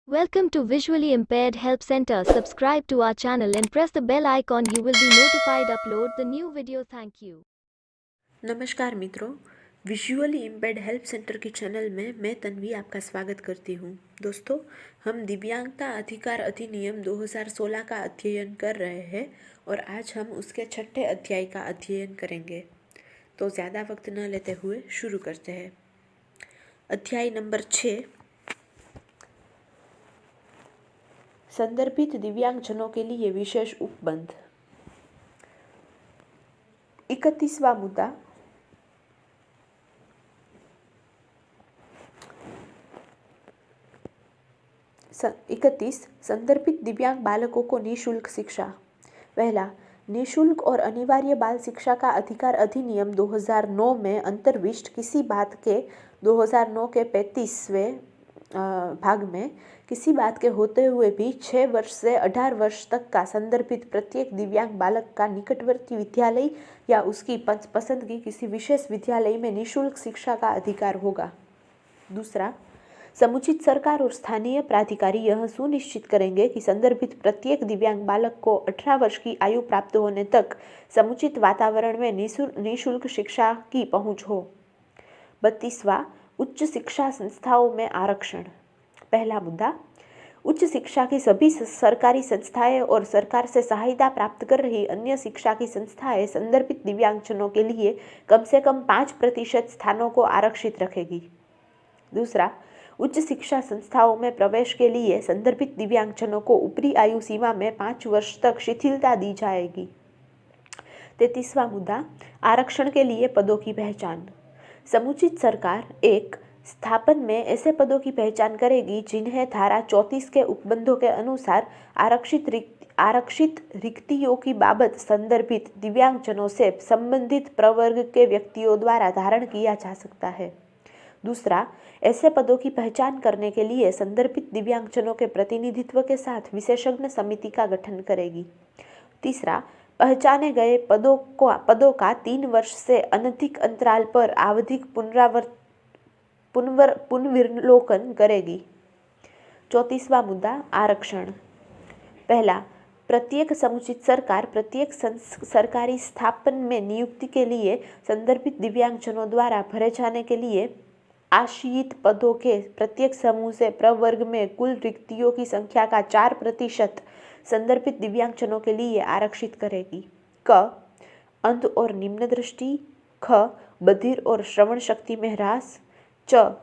Welcome to Visually Impaired Help Center. Subscribe to our channel and press the bell icon. You will be notified upload the new video. Thank you. नमस्कार मित्रों, visually impaired help centre की channel में मैं तन्वी आपका स्वागत करती हूँ। दोस्तों, हम दिव्यांगता अधिकार अधिनियम 2016 का अध्ययन कर रहे हैं और आज हम उसके 6ठे अध्याय का अध्ययन करेंगे। तो ज़्यादा वक्त न लेते हुए शुरू करते हैं। अध्याय नंबर 6, संदर्भित दिव्यांगजनों के लिए विशेष उपबंध। 31वां मुद्दा, 31 संदर्भित दिव्यांग बालकों को निःशुल्क शिक्षा। पहला, निःशुल्क और अनिवार्य बाल शिक्षा का अधिकार अधिनियम 2009 में अंतर्विष्ट किसी बात के 2009 के 35वें भाग में किसी बात के होते हुए भी 6 वर्ष से 18 वर्ष तक का संदर्भित प्रत्येक दिव्यांग बालक का निकटवर्ती विद्यालय या उसकी पसंद की किसी विशेष विद्यालय में निःशुल्क शिक्षा का अधिकार होगा। दूसरा, समुचित सरकार और स्थानीय प्राधिकारी यह सुनिश्चित करेंगे कि संदर्भित प्रत्येक दिव्यांग बालक को 18 वर्ष की आयु प्राप्त होने तक समुचित वातावरण में निःशुल्क शिक्षा की पहुंच हो। 32वां, उच्च शिक्षा संस्थाओं में आरक्षण। पहला मुद्दा, उच्च शिक्षा की सभी सरकारी संस्थाएं और सरकार से सहायता प्राप्त कर रही अन्य शिक्षा की संस्थाएं संदर्भित दिव्यांगजनों के लिए कम से कम 5% स्थानों को आरक्षित रखेगी। दूसरा, उच्च शिक्षा संस्थाओं में प्रवेश के लिए संदर्भित दिव्यांगजनों को ऊपरी आयु सीमा में 5 वर्ष तक शिथिलता दी जाएगी। 33वां मुद्दा, आरक्षण के लिए पदों की पहचान। समुचित सरकार एक स्थापन में ऐसे पदों की पहचान करेगी जिन्हें धारा 34 के उपबंधों के अनुसार आरक्षित रिक्तियों की बाबत संदर्भित दिव्यांगजनों से संबंधित प्रवर्ग के व्यक्तियों द्वारा धारण किया जा सकता है। दूसरा, ऐसे पदों की पहचान करने के लिए संदर्भित दिव्यांगजनों के प्रतिनिधित्व के साथ विशेषज्ञ समिति का गठन करेगी। तीसरा, पहचाने गए पदों का 3 वर्ष से अनधिक अंतराल पर आवधिक पुनर्विलोकन करेगी। 34वां मुद्दा, आरक्षण। पहला, प्रत्येक समुचित सरकार प्रत्येक सरकारी स्थापन में नियुक्ति के लिए संदर्भित दिव्यांगजनों द्वारा भरे जाने के लिए आश्रित पदों के प्रत्येक समूह से प्रवर्ग में कुल रिक्तियों की संख्या का 4% संदर्भित दिव्यांगजनों के लिए आरक्षित करेगी। क, अंध और निम्न दृष्टि। ख, बधिर और श्रवण शक्ति में ह्रास। ग,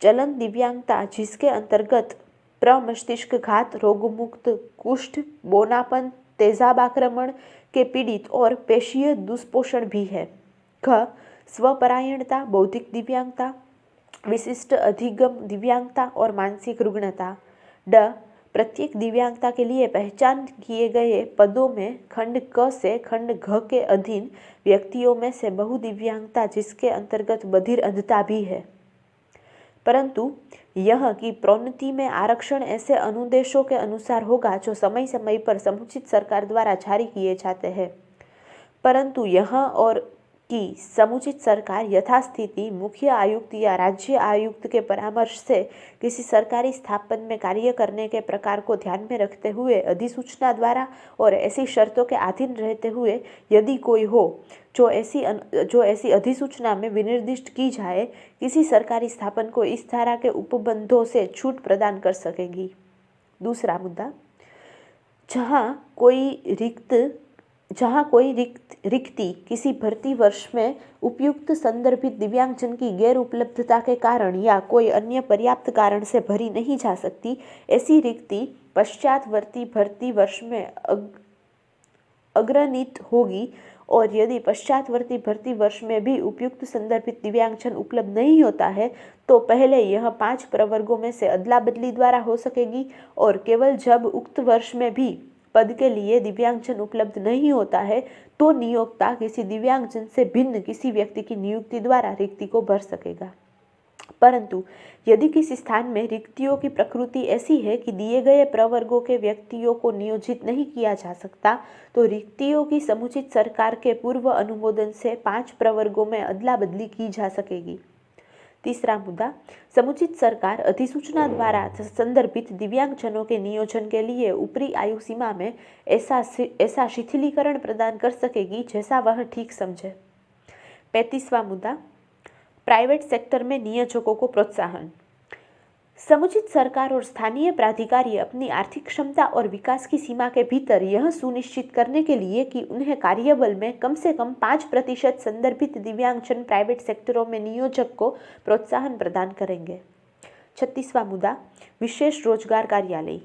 चलन दिव्यांगता जिसके अंतर्गत प्रमस्तिष्क घात, रोगमुक्त, कुष्ठ, बोनापन, तेजाब आक्रमण के पीड़ित और पेशीय दुष्पोषण भी है। ख, स्वपरायणता, बौद्धिक दिव्यांगता, विशिष्ट अधिगम दिव्यांगता और मानसिक रुग्णता। ड, प्रत्येक दिव्यांगता के लिए पहचान किए गए पदों में खंड क से खंड घ के अधीन व्यक्तियों में से बहुदिव्यांगता जिसके अंतर्गत बधिर अंधता भी है, परंतु यह कि प्रोन्नति में आरक्षण ऐसे अनुदेशों के अनुसार होगा जो समय समय पर समुचित सरकार द्वारा जारी किए जाते हैं, परंतु यह और कि समुचित सरकार यथास्थिति मुख्य आयुक्त या राज्य आयुक्त के परामर्श से किसी सरकारी स्थापन में कार्य करने के प्रकार को ध्यान में रखते हुए अधिसूचना द्वारा और ऐसी शर्तों के अधीन रहते हुए यदि कोई हो जो ऐसी अधिसूचना में विनिर्दिष्ट की जाए, किसी सरकारी स्थापन को इस धारा के उपबंधों से छूट प्रदान कर सकेगी। दूसरा मुद्दा, जहाँ कोई रिक्ति किसी भर्ती वर्ष में उपयुक्त संदर्भित दिव्यांगजन की गैर उपलब्धता के कारण या कोई अन्य पर्याप्त कारण से भरी नहीं जा सकती, ऐसी रिक्ति पश्चातवर्ती भर्ती वर्ष में अग्रणित होगी और यदि पश्चातवर्ती भर्ती वर्ष में भी उपयुक्त संदर्भित दिव्यांगजन उपलब्ध नहीं होता है तो पहले यह 5 प्रवर्गों में से अदला बदली द्वारा हो सकेगी और केवल जब उक्त वर्ष में भी पद के लिए दिव्यांगजन उपलब्ध नहीं होता है तो नियोक्ता किसी दिव्यांगजन से भिन्न किसी व्यक्ति की नियुक्ति द्वारा रिक्ति को भर सकेगा। परंतु यदि किसी स्थान में रिक्तियों की प्रकृति ऐसी है कि दिए गए प्रवर्गों के व्यक्तियों को नियोजित नहीं किया जा सकता, तो रिक्तियों की समुचित सरकार के पूर्व अनुमोदन से 5 प्रवर्गों में अदला बदली की जा सकेगी। तीसरा मुद्दा, समुचित सरकार अधिसूचना द्वारा संदर्भित दिव्यांगजनों के नियोजन के लिए ऊपरी आयु सीमा में ऐसा शिथिलीकरण प्रदान कर सकेगी जैसा वह ठीक समझे। 35वां मुद्दा, प्राइवेट सेक्टर में नियोजकों को प्रोत्साहन। समुचित सरकार और स्थानीय प्राधिकारी अपनी आर्थिक क्षमता और विकास की सीमा के भीतर यह सुनिश्चित करने के लिए कि उन्हें कार्यबल में कम से कम 5% संदर्भित दिव्यांगजन प्राइवेट सेक्टरों में नियोजक को प्रोत्साहन प्रदान करेंगे। 36वां मुद्दा, विशेष रोजगार कार्यालय।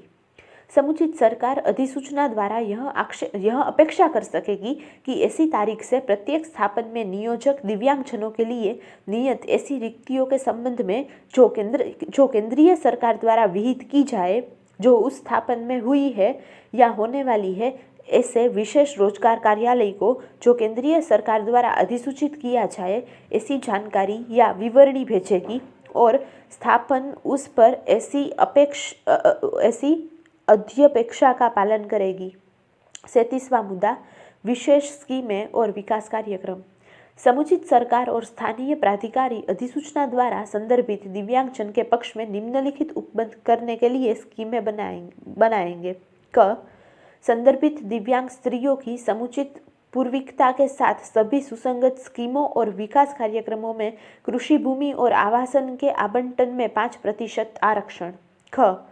समुचित सरकार अधिसूचना द्वारा यह अपेक्षा कर सकेगी कि ऐसी तारीख से प्रत्येक स्थापन में नियोजक दिव्यांगजनों के लिए नियत ऐसी रिक्तियों के संबंध में जो केंद्रीय सरकार द्वारा विहित की जाए, जो उस स्थापन में हुई है या होने वाली है, ऐसे विशेष रोजगार कार्यालय को जो केंद्रीय सरकार द्वारा अधिसूचित किया जाए ऐसी जानकारी या विवरणी भेजेगी और स्थापन उस पर ऐसी अध्यपेक्षा का पालन करेगी। 37वां मुद्दा, विशेष स्कीमें और विकास कार्यक्रम। समुचित सरकार और स्थानीय प्राधिकारी अधिसूचना द्वारा संदर्भित दिव्यांगजन के पक्ष में निम्नलिखित उपबंध करने के लिए स्कीमें बनाएंगे। क, संदर्भित दिव्यांग स्त्रियों की समुचित पूर्विकता के साथ सभी सुसंगत स्कीमों और विकास कार्यक्रमों में कृषि भूमि और आवासन के आवंटन में 5% आरक्षण। ख,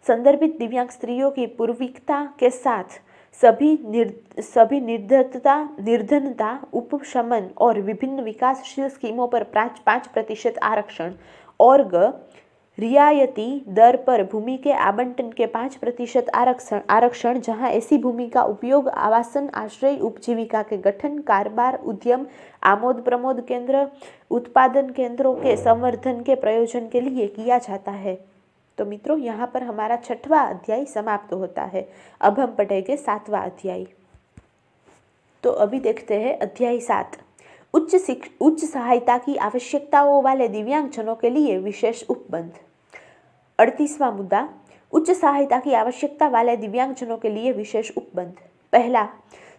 संदर्भित दिव्यांग स्त्रियों की पूर्विकता के साथ सभी निर्धनता उपशमन और विभिन्न विकासशील स्कीमों पर 5% आरक्षण। और ग, रियायती दर पर भूमि के आवंटन के 5% आरक्षण जहां ऐसी भूमि का उपयोग आवासन, आश्रय, उपजीविका के गठन, कारोबार, उद्यम, आमोद प्रमोद केंद्र, उत्पादन केंद्रों के संवर्धन के प्रयोजन के लिए किया जाता है। तो मित्रों, यहाँ पर हमारा 6वां अध्याय समाप्त होता है। अब हम पढ़ेंगे 7वां अध्याय। तो अभी देखते हैं अध्याय 7, उच्च सहायता की आवश्यकताओं वाले दिव्यांगजनों के लिए विशेष उपबंध। 38वां मुद्दा, उच्च सहायता की आवश्यकता वाले दिव्यांगजनों के लिए विशेष उपबंध। पहला,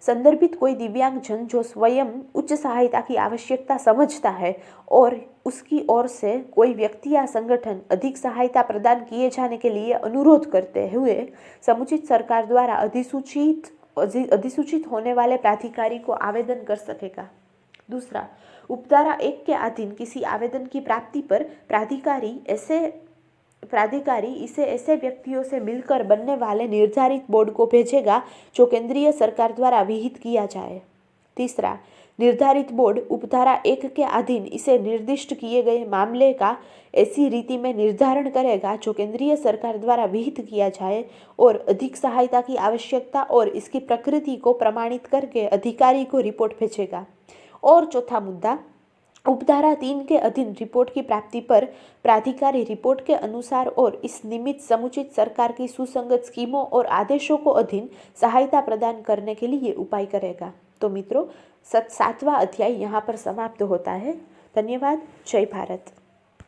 संदर्भित कोई दिव्यांगजन जो स्वयं उच्च सहायता की आवश्यकता समझता है और उसकी ओर से कोई व्यक्ति या संगठन अधिक सहायता प्रदान किए जाने के लिए अनुरोध करते हुए समुचित सरकार द्वारा अधिसूचित होने वाले प्राधिकारी को आवेदन कर सकेगा। दूसरा, उपधारा 1 के अधीन किसी आवेदन की प्राप्ति पर प्राधिकारी इसे ऐसे व्यक्तियों से मिलकर बनने वाले निर्धारित बोर्ड को भेजेगा जो केंद्रीय सरकार द्वारा विहित किया जाए। तीसरा, निर्धारित बोर्ड उपधारा 1 के अधीन इसे निर्दिष्ट किए गए मामले का ऐसी रीति में निर्धारण करेगा जो केंद्रीय सरकार द्वारा विहित किया जाए और अधिक सहायता की आवश्यकता और इसकी प्रकृति को प्रमाणित करके अधिकारी को रिपोर्ट भेजेगा। और चौथा मुद्दा, उपधारा 3 के अधीन रिपोर्ट की प्राप्ति पर प्राधिकारी रिपोर्ट के अनुसार और इस निमित्त समुचित सरकार की सुसंगत स्कीमों और आदेशों को अधीन सहायता प्रदान करने के लिए उपाय करेगा। तो मित्रों, 7वां अध्याय यहाँ पर समाप्त होता है। धन्यवाद। जय भारत।